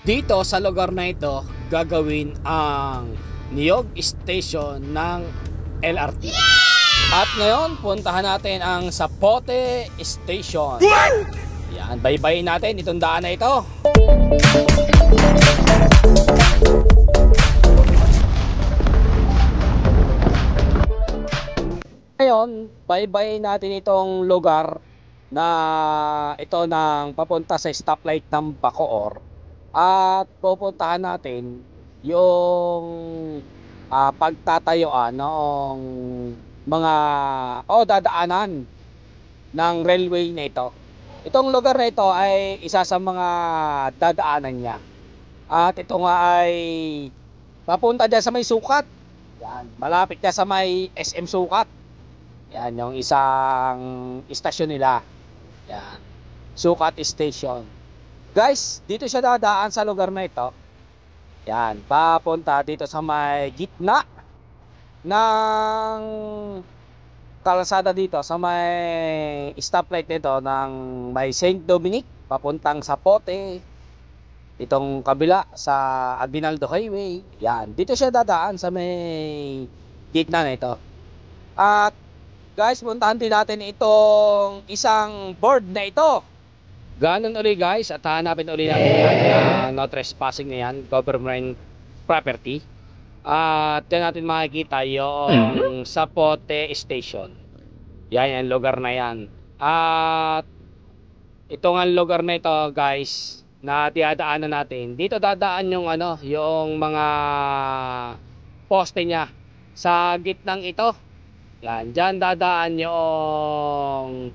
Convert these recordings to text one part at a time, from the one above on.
Dito sa lugar na ito gagawin ang Niyog Station ng LRT. At ngayon puntahan natin ang Zapote Station. Yan, baybayin natin itong daan na ito. Ngayon, baybayin natin itong lugar na ito ng papunta sa stoplight ng Bacoor. At pupuntahan natin yung pagtatayuan ng mga dadaanan ng railway na ito. Itong lugar na ito ay isa sa mga dadaanan niya. At ito nga ay papunta dyan sa may Sukat. Yan, malapit dyan sa may SM Sukat. Yan yung isang istasyon nila. Yan, Sukat Station. Guys, dito siya dadaan sa lugar na ito. Yan, papunta dito sa may gitna ng kalsada dito, sa may stoplight nito ng may St. Dominic, papuntang Zapote. Itong kabila sa Aguinaldo Highway. Yan, dito siya dadaan sa may gitna na ito. At guys, puntahan din natin itong isang board na ito. Ganun uli guys, at hanapin uli natin yan, no trespassing na yan, government property. At yan natin makikita yung Zapote Station. Yan yung lugar na yan. At ito nga lugar na ito guys, na diadaanan natin. Dito dadaan yung yung mga poste niya sa gitnang ito. Yan, dyan dadaan yung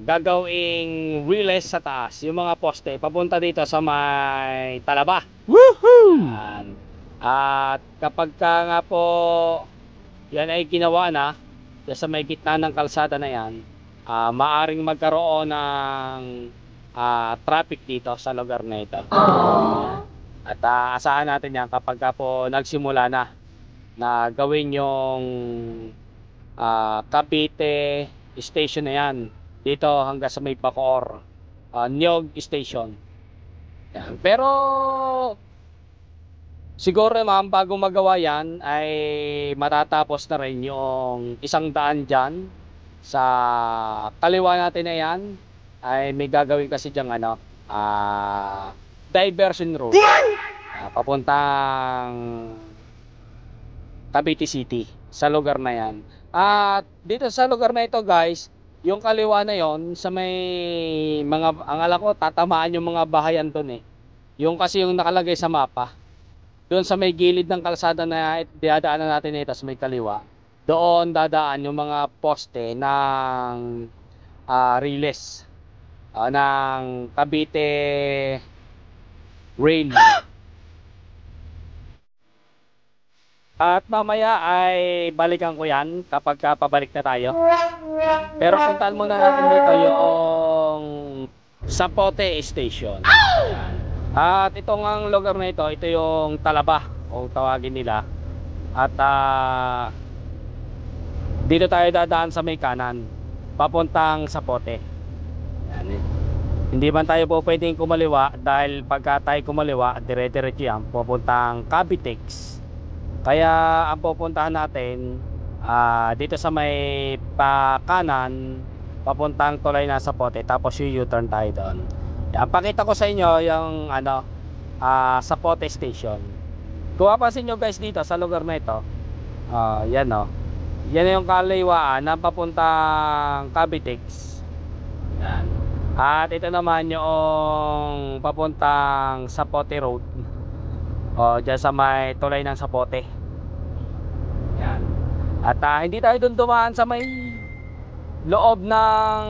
gagawing relays sa taas, yung mga poste papunta dito sa may Talaba. Woohoo! At kapag ka nga po yan ay ginawa na sa may gitna ng kalsada na yan, maaring magkaroon ng traffic dito sa lugar na ito. At asahan natin yan kapag ka po nagsimula na gawin yung Cavite Station na yan, dito hanggang sa may Bacoor, Niyog Station. Yan. Pero siguro ma'am, bago magawa yan ay matatapos na rin yung isang daan dyan sa kaliwa natin na yan. Ay may gagawin kasi dyan diversion road, papuntang Cavite City, sa lugar na yan. At dito sa lugar na ito guys, yung kaliwa na yon sa may mga, ang alam ko tatamaan yung mga bahayan doon eh. Yung kasi yung nakalagay sa mapa, doon sa may gilid ng kalsada na dadaanan natin ito sa may kaliwa, doon dadaan yung mga poste ng relays ng Cavite Rail. At mamaya ay balikan ko yan kapag pabalik na tayo. Pero puntahan muna natin dito yung Zapote Station. At itong ang lugar na ito yung Talaba o tawagin nila. At dito tayo dadaan sa may kanan papuntang Zapote. Yan. Hindi man tayo po pwedeng kumaliwa dahil pagka tayo kumaliwa dire-diretso yan papuntang Cavitex. Kaya ang pupuntahan natin dito sa may kanan papuntang tulay na Zapote, tapos yung U-turn tayo doon. Yan, pakita ko sa inyo yung Zapote Station. Kung mapapansin nyo guys dito sa lugar na ito, yan yan yung kaliwaan na papuntang Cavitex. Yan. At ito naman yung papuntang Zapote Road, dyan sa may tulay ng Zapote. Yan. At hindi tayo dun dumaan sa may loob ng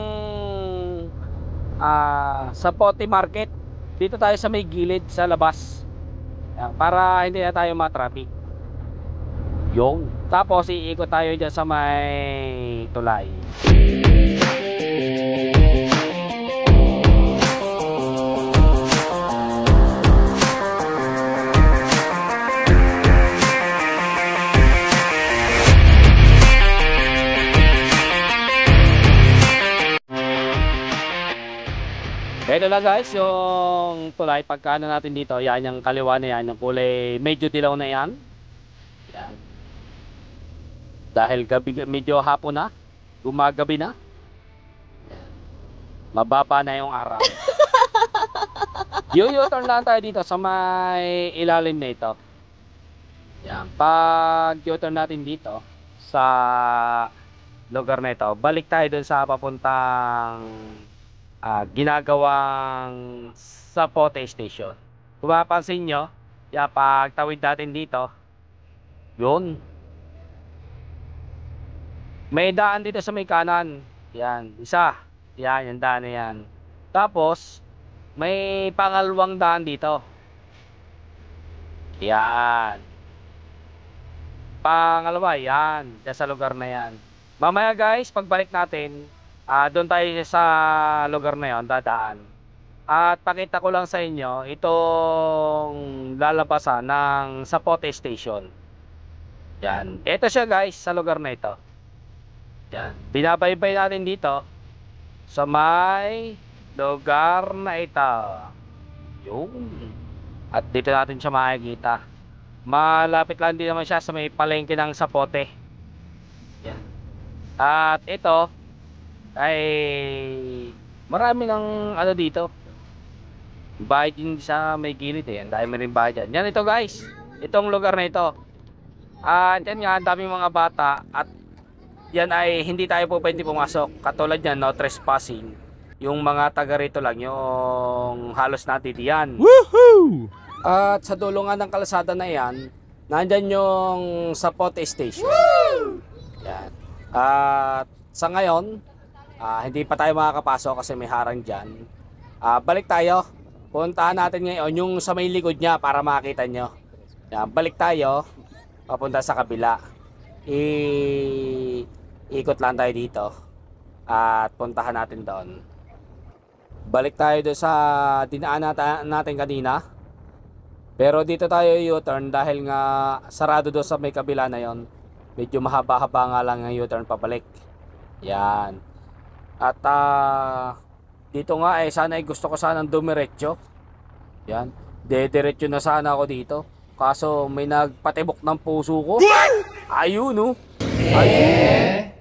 Zapote Market. Dito tayo sa may gilid sa labas. Yan, para hindi na tayo ma-traffic. Yung tapos iikot tayo dyan sa may tulay. Ito na guys, yung tulay. Pagkano natin dito, yan yung kaliwa na yan. Yung kulay medyo dilaw na yan. Yan. Dahil gabi, medyo hapon na. Gumagabi na. Mababa na yung araw. U-turn lang tayo dito sa may ilalim na ito. Yan. Pag U-turn natin dito sa lugar na ito, balik tayo dun sa papuntang ginagawang Zapote Station. Kung mapapansin nyo, pag tawid natin dito, yun, may daan dito sa may kanan. Yan, isa. Yan, yung daan na yan. Tapos may pangalawang daan dito. Yan. Pangalawa, yan. Diyan sa lugar na yan. Mamaya guys, pagbalik natin, doon tayo sa lugar na yon, dadaan. At pakita ko lang sa inyo itong lalabasan ng Zapote Station. Yan. Ito siya guys, sa lugar na ito. Yan. Binabaybay natin dito sa may lugar na ito. Yung. At dito natin siya makikita. Malapit lang din naman siya sa may palengke ng Zapote. Yan. At ito ay marami ng ano dito. Bahay din sa may gilid eh. Dahil may rin bahay dyan. Yan ito guys. Itong lugar na ito. Yan nga, ang daming mga bata. At yan ay hindi tayo po pwede pumasok. Katulad yan, no, trespassing. Yung mga taga rito lang, yung halos natin yan. Woohoo! At sa dulungan ng kalsada na yan, nandyan yung Zapote Station. Woo! Yan. At sa ngayon, hindi pa tayo makakapasok kasi may harang dyan. Balik tayo. Puntahan natin ngayon yung sa may likod niya para makita nyo. Yan, balik tayo. Papunta sa kabila. Ikot lang tayo dito. At puntahan natin doon. Balik tayo doon sa dinaan natin kanina. Pero dito tayo U-turn dahil nga sarado doon sa may kabila na yon. Medyo mahaba-haba nga lang ang U-turn pabalik. Yan. At dito nga sana gusto ko sanang dumiretso. Yan. Dediretso na sana ako dito. Kaso may nagpatibok ng puso ko. Ayun no. Ayun.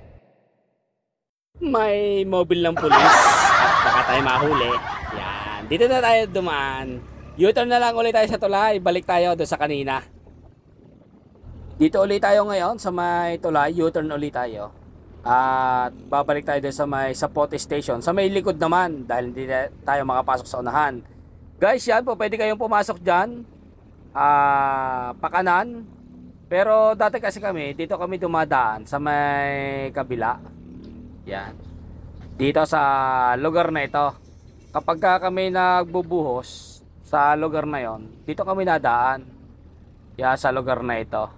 May mobile ng pulis. At baka tayo mahuli. Yan. Dito na tayo dumaan. U-turn na lang ulit tayo sa tulay. Balik tayo doon sa kanina. Dito ulit tayo ngayon sa may tulay. U-turn ulit tayo. At babalik tayo doon sa may Zapote Station. Sa may likod naman. Dahil hindi tayo makapasok sa unahan. Guys, yan po. Pwede kayong pumasok dyan. Pakanan. Pero dati kasi kami, dito kami dumadaan sa may kabila. Yan. Dito sa lugar na ito. Kapag kami nagbubuhos sa lugar na yon, dito kami nadaan. Yan, sa lugar na ito.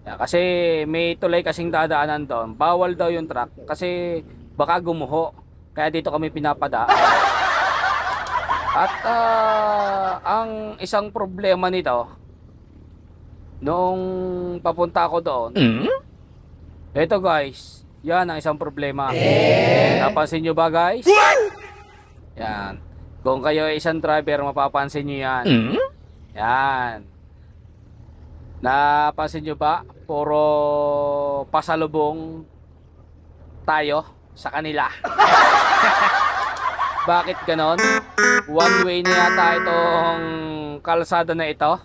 Yan, kasi may tulay kasing dadaanan doon. Bawal daw yung truck kasi baka gumuho. Kaya dito kami pinapadaan. At ang isang problema nito, nung papunta ako doon, ito guys, yan ang isang problema. Napansin nyo ba guys? Yan. Kung kayo ay isang driver, mapapansin nyo yan. Yan. Napansin nyo ba? Puro pasalubong tayo sa kanila. Bakit ganon? One way na yata itong kalsada na ito.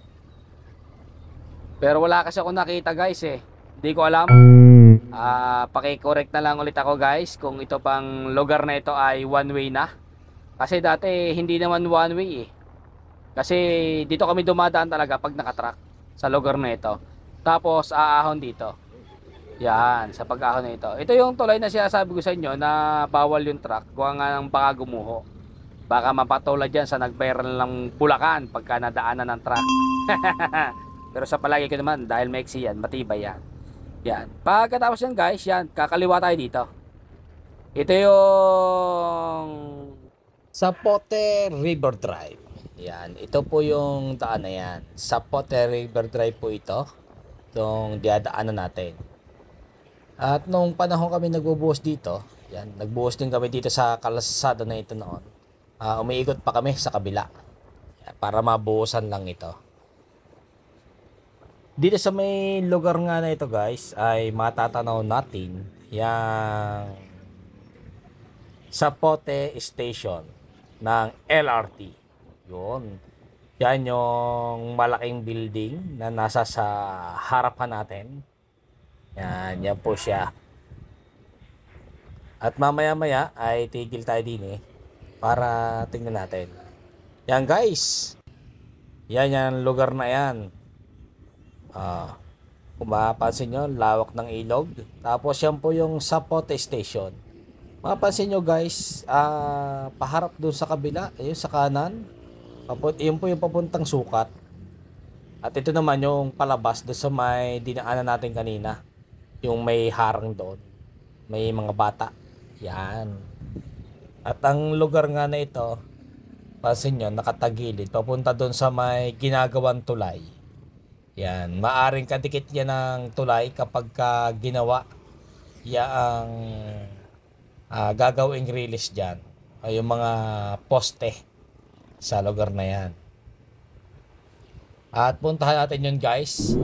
Pero wala kasi ako nakita guys eh. Hindi ko alam. Paki-correct na lang ulit ako guys kung ito pang lugar na ito ay one way na. Kasi dati hindi naman one way eh. Kasi dito kami dumadaan talaga pag nakatrack sa lugar na ito. Tapos aahon dito. Yan, sa pag-ahon na ito. Ito yung tulay na sinasabi ko sa inyo na bawal yung truck. Kung nga nang baka gumuho. Baka mapatulad dyan sa nag-viral ng Bulacan pagka nadaanan ng truck. Pero sa palagi ko naman, dahil maiksi yan, matibay yan. Yan. Pagkatapos yan guys, yan, kakaliwa tayo dito. Ito yung Zapote River Drive. Yan, ito po yung daan na yan. Zapote River Drive po ito. Itong diadaanan natin. At nung panahon kami nagbubuhos dito, yan, nagbuhos din kami dito sa kalsada na ito noon. umiikot pa kami sa kabila para mabuhusan lang ito. Dito sa may lugar nga na ito guys ay matatanaw natin yung Zapote Station ng LRT. Yun. Yan yung malaking building na nasa sa harapan natin. Yan po siya. At mamaya-maya ay tigil tayo din para tingnan natin. Yan guys. Yan yung lugar na yan. Kung mapapansin nyo, lawak ng ilog. Tapos yan po yung Zapote Station. Mapapansin nyo guys, paharap doon sa kabila, ayun sa kanan. Yun po yung papuntang Sukat. At ito naman yung palabas doon sa may dinaanan natin kanina. Yung may harang doon. May mga bata. Yan. At ang lugar nga na ito, pansin nyo, nakatagilid. Papunta doon sa may ginagawang tulay. Yan. Maaring kadikit yan ng tulay kapag ginawa yang gagawing release dyan. Ay yung mga poste sa lugar na yan. At puntahan natin yun guys.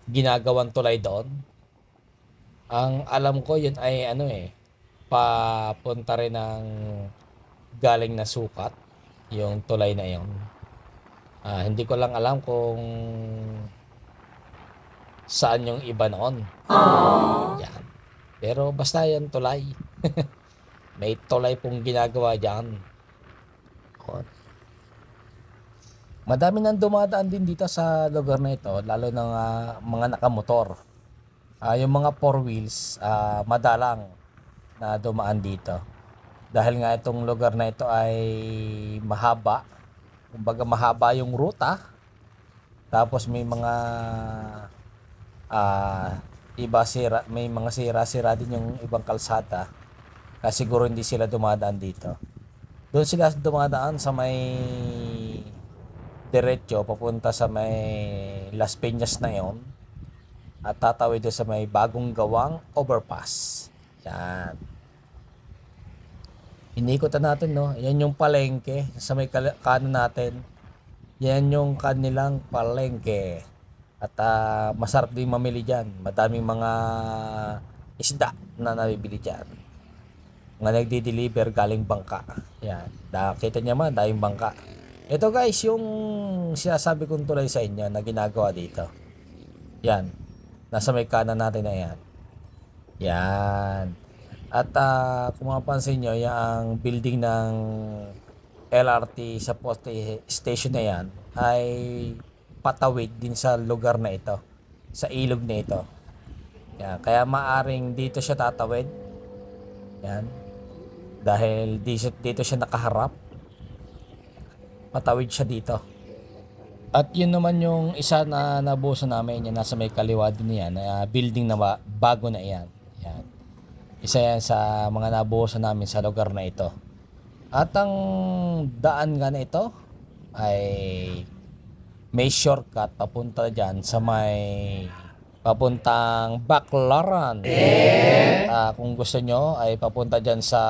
Ginagawang tulay doon. Ang alam ko yun ay papunta rin ng galing na Sukat. Yung tulay na yun. Hindi ko lang alam kung saan yung iba noon. Yan. Pero basta yan tulay. May tulay pong ginagawa dyan. Madami nang dumadaan din dito sa lugar na ito, lalo ng mga nakamotor. Yung mga 4 wheels, madalang na dumaan dito. Dahil nga itong lugar na ito ay mahaba. Kumbaga mahaba yung ruta. Tapos may mga may mga sira-sira din yung ibang kalsada. Kasi siguro hindi sila dumadaan dito. Doon sila dumadaan sa may diretso papunta sa may Las Peñas na yon. At tatawid doon sa may bagong gawang overpass. Yan. Inikutan natin, no? Yan yung palengke sa may kanan natin. Yan yung kanilang palengke. At masarap din mamili dyan. Madaming mga isda na nabibili dyan. Mga nagdi-deliver galing bangka. Yan. Nakita niya man, daming bangka. Ito guys, yung sinasabi kong tulay sa inyo na ginagawa dito. Yan. Nasa may kanan natin na yan. Yan. At kung mapansin nyo, yung building ng LRT sa poste station na yan ay patawid din sa lugar na ito. Sa ilog na ito. Yan. Kaya maaring dito siya tatawid. Yan. Dahil dito siya nakaharap. Patawid siya dito. At yun naman yung isa na nabuhusan namin, yung nasa may kaliwa din yan, building na bago na yan. Yan. Isa yan sa mga nabuhusan namin sa lugar na ito. At ang daan nga na ito ay may shortcut papunta dyan sa may papuntang Baclaran. Kung gusto nyo ay papunta dyan sa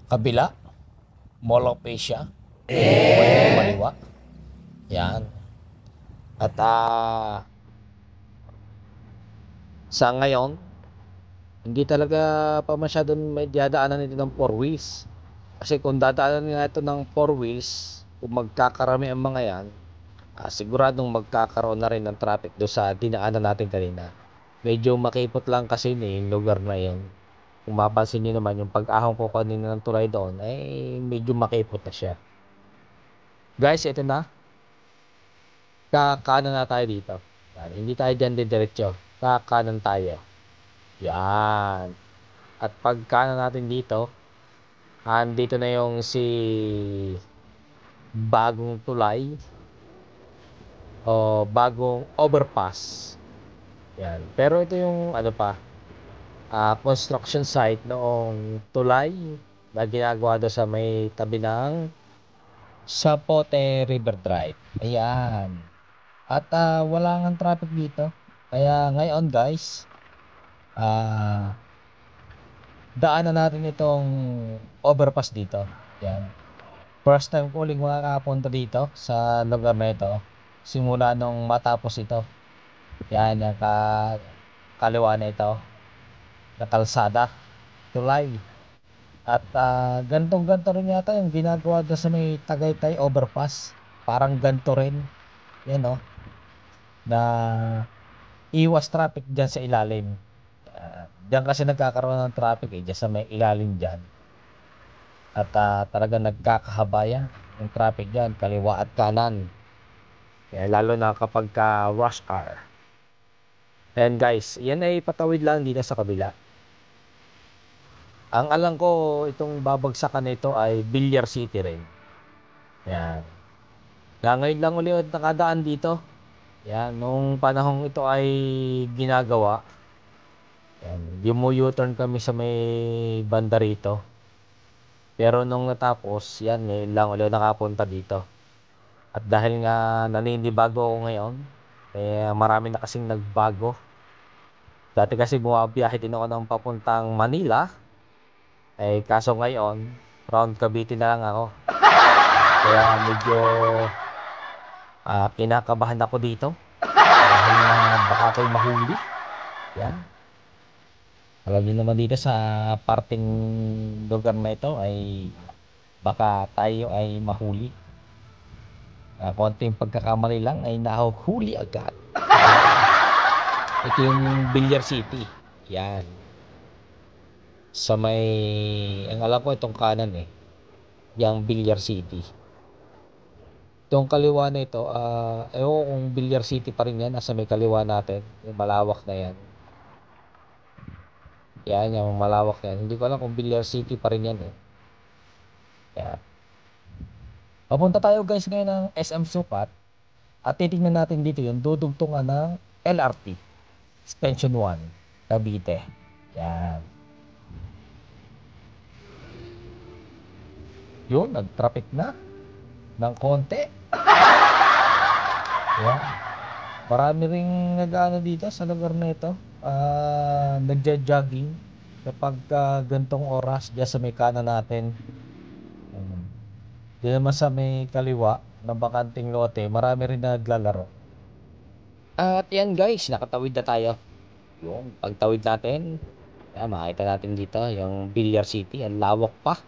kabila, Mall of Asia. Maliwa. Yan. At sa ngayon, hindi talaga pa masyadong may dadaanan nito ng 4 wheels. Kasi kung dadaanan nga ito ng 4 wheels, kung magkakarami ang mga yan, siguradong magkakaroon na rin ng traffic do sa dinaanan natin kanina. Medyo makipot lang kasi yung lugar na yun. Kung mapansin nyo naman, yung pag-ahong ko kanina ng tulay doon, ay medyo makipot na siya. Guys, ito na. Kakanan na tayo dito. Yan. Hindi tayo dyan diretso. Kakanan tayo. Yan. At pagkanan natin dito, andito na yung bagong tulay o bagong overpass. Yan. Pero ito yung construction site noong tulay na ginagawa doon sa may tabi ng Zapote River Drive. Ayan. At wala nang traffic dito. Kaya ngayon guys, daanan natin itong overpass dito. Yan. First time ko uling makakapunta dito sa lugar na ito. Simula nung matapos ito. Yan, yung kaliwa na ito. Na kalsada. Tulay. At gantong-ganto rin yata yung ginagawa doon sa may Tagaytay overpass. Parang ganto rin. Yan o. Na iwas traffic dyan sa ilalim. Diyan kasi nagkakaroon ng traffic dyan sa may ilalim dyan. At talagang nagkakahabayan yung traffic dyan, kaliwa at kanan. Kaya lalo na kapag rush hour. Ayan guys, yan ay patawid lang dito sa kabila. Ang alam ko, itong babagsakan nito ay Villar City rin. Yan. Ngayon lang ulit nakadaan dito. Yan, nung panahong ito ay ginagawa. Yan, U-turn kami sa may banda rito. Pero nung natapos, yan, ngayon lang ulit nakapunta dito. At dahil nga naninibago ako ngayon, marami na kasing nagbago. Dati kasi bumabiyahe din ako ng papuntang Manila. Kaso ngayon, round Cavite na lang ako. Kaya medyo kinakabahan ako dito. Dahil baka ako'y mahuli. Yan. Alam niyo naman dito sa parting lugar na ito ay baka tayo ay mahuli. Konting pagkakamali lang ay nahuhuli agad. Ito yung Villar City. Yan. Sa may, ang alam ko itong kanan yung Villar City. Itong kaliwa na ito, ewan kung Villar City pa rin yan, nasa may kaliwa natin. Yung malawak na yan. Yan, yung malawak yan. Hindi ko alam kung Villar City pa rin yan Yan. Papunta tayo guys ngayon ng SM Sukat. At titignan natin dito yung dudugtungan ng LRT. Extension 1, Cavite. Yan. Yun, nag-traffic na. Ng konti. Yan. Marami ring nag-ano dito sa lugar na ito. Nagja-jogging kapag gantong oras diyan sa may kanan natin. Diyan naman sa may kaliwa ng bakanting lote, marami rin naglalaro. At yan guys, nakatawid na tayo. Yung pagtawid natin, makita natin dito yung Villar City, ang lawak pa.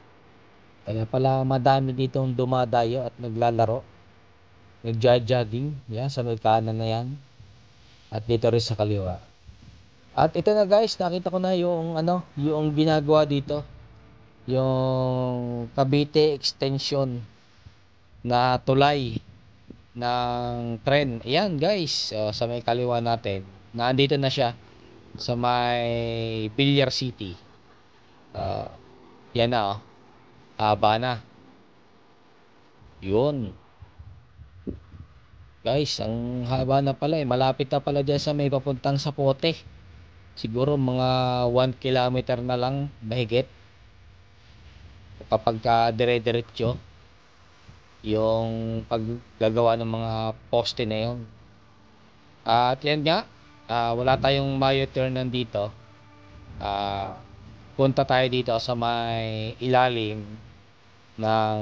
Kaya pala madami ditong dumadayo at naglalaro. Nagja-jogging, yan sa may kanan na yan. At dito rin sa kaliwa. At ito na guys, nakita ko na yung yung ginagawa dito. Yung Cavite extension na tulay ng tren. Ayan guys, sa may kaliwa natin. Naandito na siya sa may Villar City. Yan na haba na. Yun. Guys, ang haba na pala malapit na pala dyan sa may papuntang Sapote. Siguro mga 1 kilometer na lang mahigit kapag dire-diretso yung paggagawa ng mga poste na yun. At yan nga, wala tayong U-turn nandito. Punta tayo dito sa may ilalim ng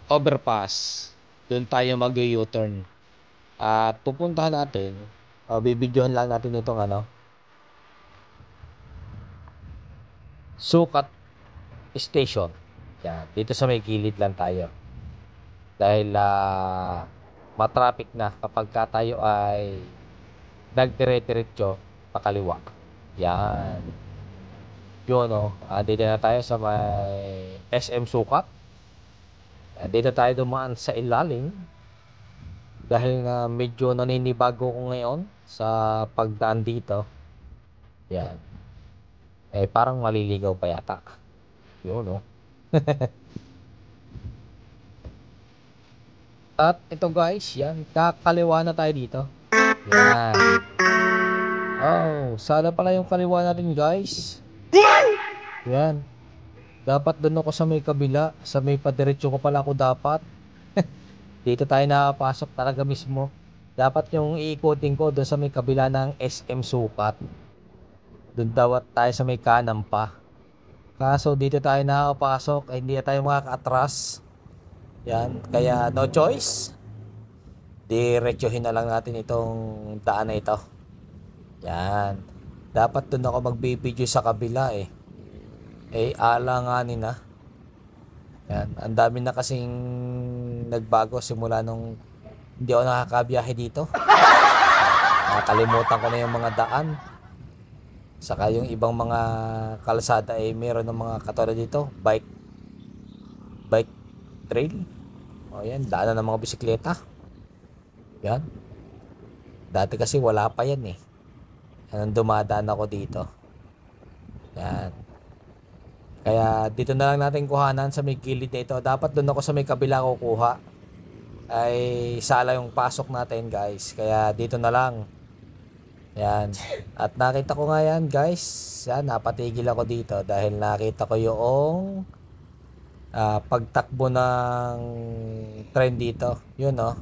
overpass. Doon tayo mag-U-turn. At pupuntahan natin, bibidyohan lang natin itong Sukat Station. Yan, dito sa may gilid lang tayo. Dahil matraffic na kapag tayo ay nagdire-diretso pakaliwa. Yan. Yun dito na tayo sa may SM Sukat. Dito tayo dumaan sa ilalim. Dahil nga medyo naninibago ko ngayon sa pagdaan dito. Yan. Parang maliligaw pa yata. Yun At ito guys, yan, kakaliwa na tayo dito. Yan. Sana pala yung kaliwa natin guys. Yan. Dapat doon ako sa may kabila, sa may padiretso ko pala ako dapat. Dito tayo nakapasok talaga mismo. Dapat yung iikutin ko doon sa may kabila ng SM Sukat. Doon daw tayo sa may kanan pa. Kaso dito tayo nakakapasok, ay hindi na tayo makaka-atras. Yan, kaya no choice. Diretsuhin na lang natin itong daan na ito. Yan. Dapat doon ako magbibideo sa kabila eh. Alanganin na. Yan, ang dami na kasing nagbago simula nung hindi ako nakakabiyahe dito. Nakakalimutan ko na yung mga daan. Saka yung ibang mga kalsada ay meron ng mga katulad dito, bike trail. O yan, daanan ng mga bisikleta. Yan. Dati kasi wala pa yan eh. Yan, dumadaan ako dito. Yan. Kaya dito na lang natin kuhanan sa may gilid na ito. Dapat doon ako sa may kabila kukuha. Ay sala yung pasok natin guys. Kaya dito na lang. Yan. At nakita ko nga yan guys. Yan, napatigil ako dito dahil nakita ko yung pagtakbo ng tren dito. Yun oh.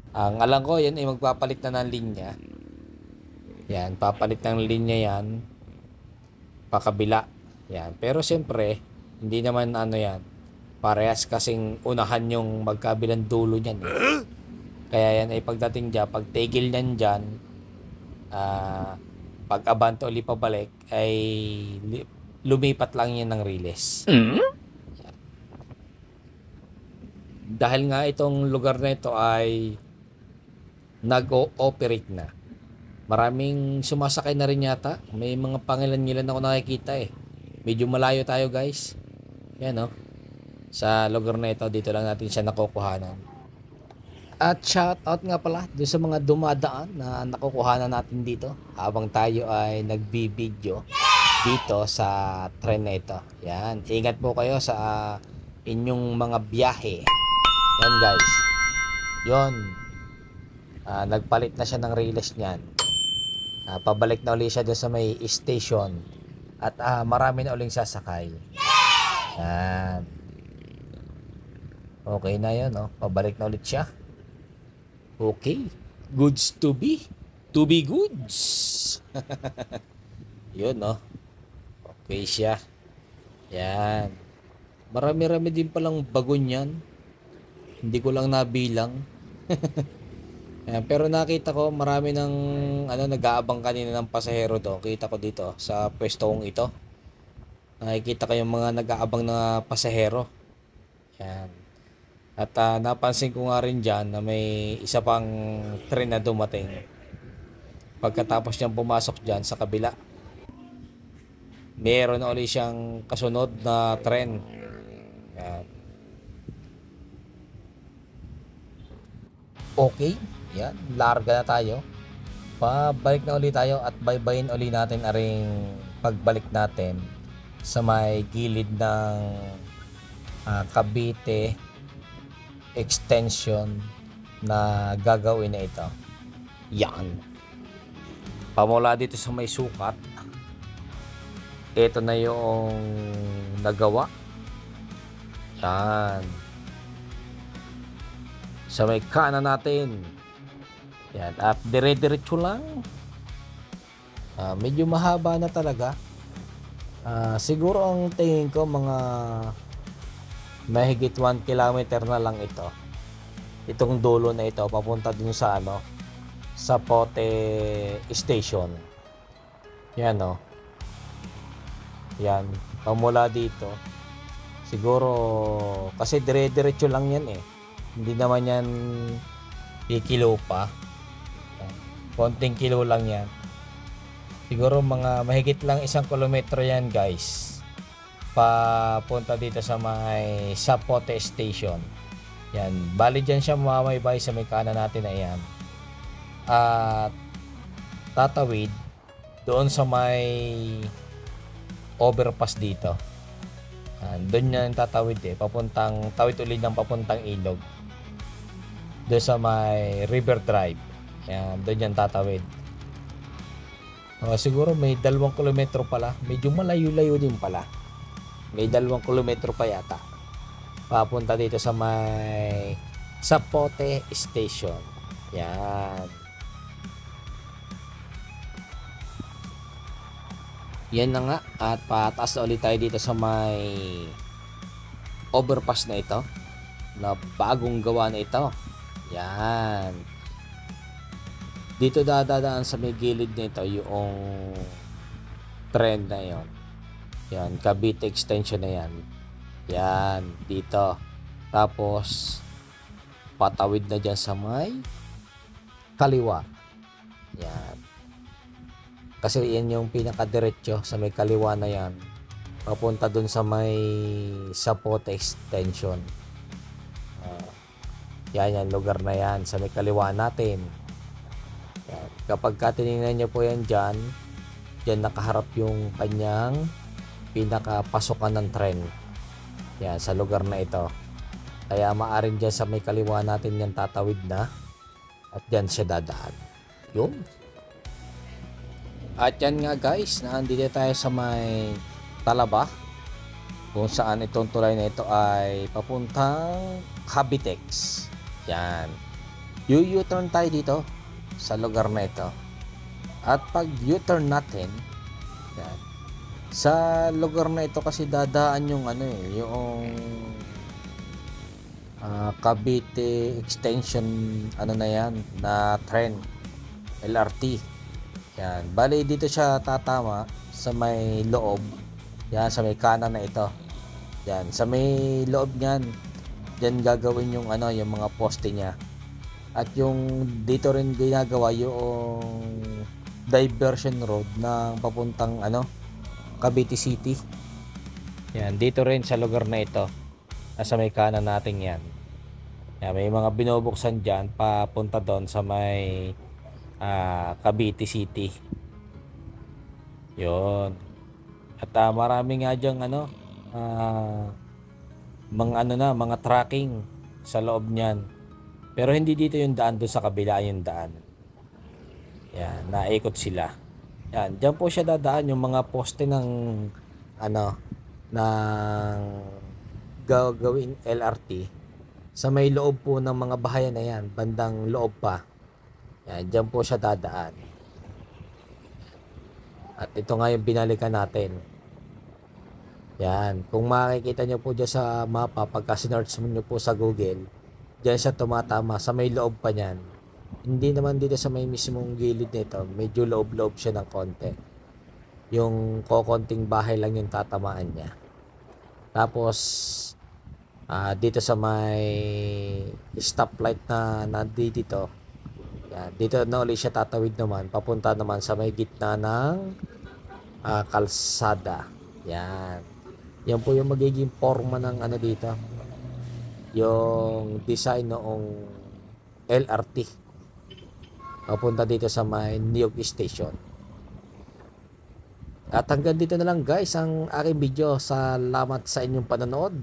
Ang alam ko yan ay magpapalit na ng linya. Yan, papalit ng linya yan. Pakabila. Yan. Pero siyempre, hindi naman ano yan. Parehas kasing unahan yung magkabilang dulo niyan. Eh. Kaya yan ay pagdating dyan, pag tigil niyan dyan, pag abanto ulit pabalik ay lumipat lang yan ng riles. Dahil nga itong lugar na ito ay nag-ooperate na, maraming sumasakay na rin yata. May mga pangilan-ngilan ako nakikita eh. Medyo malayo tayo guys. Yan oh. Sa lugar na ito, dito lang natin siya nakukuhanan. At shout out nga pala doon sa mga dumadaan na nakukuhanan natin dito habang tayo ay nagbibideo dito sa tren na ito. Yan, ingat po kayo sa inyong mga biyahe. Yan guys. Yon. Nagpalit na siya ng riles niyan. Pabalik na ulit siya doon sa may station. At marami na uling sasakay. Yan. Okay na yun, no? Pabalik na ulit siya. Okay. Goods to be. To be goods. Yun, no? Okay siya. Yan. Marami-rami din palang bagon yan. Hindi ko lang nabilang. Yan. Pero nakita ko marami ng nag-aabang kanina ng pasahero doon. Kita ko dito sa pwestong ito. Nakikita ko yung mga nag-aabang na pasahero. Yan. At napansin ko nga rin dyan na may isa pang tren na dumating. Pagkatapos niyang pumasok dyan sa kabila, meron na ulit siyang kasunod na tren. Yan. Okay. Yan. Larga na tayo. Pabalik na ulit tayo at baybayin ulit natin aring pagbalik natin sa may gilid ng Cavite extension na gagawin na ito. Yan. Pamula dito sa may sukat, ito na yung nagawa. Yan. Sa may kanan natin. Yan. At dire-diretso lang. Medyo mahaba na talaga. Siguro ang tingin ko mga mahigit 1 kilometer na lang ito. Itong dulo na ito papunta dun sa sa Pote Station. Yan oh. Yan, pamula dito. Siguro kasi dire-diretso lang yan eh. Hindi naman yan kilo pa. Konting kilo lang yan. Siguro mga mahigit lang 1 kilometro yan guys. Papunta dito sa may Sapote Station. Yan, bali dyan siya mamaybay sa may kanan natin na yan. At tatawid doon sa may overpass dito. Doon yan tatawid eh, papuntang tawid ulit ng papuntang Ilog. Doon sa may River Drive. Yan, doon yan tatawid. Siguro may 2 kilometro pala. Medyo malayo-layo din pala. May 2 kilometro pa yata papunta dito sa may Sapote Station. Yan. Yan na nga, at pataas na ulit tayo dito sa may overpass na ito na bagong gawa na ito. Yan. Dito dadadaan sa may gilid nito yung trend na yon. Yan, Cavite extension na yan. Yan, dito. Tapos patawid na dyan sa may kaliwa. Yan. Kasi yan yung pinakadiretso sa may kaliwa na yan. Papunta dun sa may Zapote extension. Yan lugar na yan sa may kaliwa natin. Yan. Kapag tinignan nyo po yan dyan nakaharap yung kanyang pinakapasokan ng tren. Yan, sa lugar na ito. Kaya maaring dyan sa may kaliwa natin yan tatawid na. At dyan siya dadaan. Yun. At yan nga guys, nandito tayo sa may Talaba. Kung saan itong tulay na ito ay papuntang Cavitex. Yan. U-turn tayo dito sa lugar na ito. At pag U-turn natin, yan, sa lugar na ito kasi dadaan yung yung Cavite extension na yan na tren LRT. Yan, bali dito siya tatama sa may loob. Yan, sa may kanan na ito. Yan, sa may loob niyan. Diyan gagawin yung yung mga poste niya. At yung dito rin ginagawa yung diversion road ng papuntang Cavite City. Yan, dito rin sa lugar na ito. Nasa may kanan natin yan. Yan, may mga binubuksan dyan papunta doon sa may Cavite City. Yun. At marami nga dyan mga tracking sa loob niyan. Pero hindi dito yung daan, doon sa kabila yung daan. Yan, naikot sila. Yan, diyan po siya dadaan yung mga poste ng ng gagawin LRT sa may loob po ng mga bahayan na yan, bandang loob pa. Yan, diyan po siya dadaan. At ito nga yung binalikan natin. Yan, kung makikita nyo po dyan sa mapa, pagka sinearch nyo po sa Google, dyan siya tumatama sa may loob pa niyan. Hindi naman dito sa may mismong gilid nito, medyo loob-loob siya ng konti. Yung kokonting bahay lang yung tatamaan niya. Tapos dito sa may stoplight na nandito, yan, dito na ulit siya tatawid naman, papunta naman sa may gitna ng kalsada. Yan. Yan po yung magiging forma ng dito. Yung design noong LRT. Papunta dito sa may Niyog Station. At hanggang dito na lang guys ang aking video. Salamat sa inyong panonood.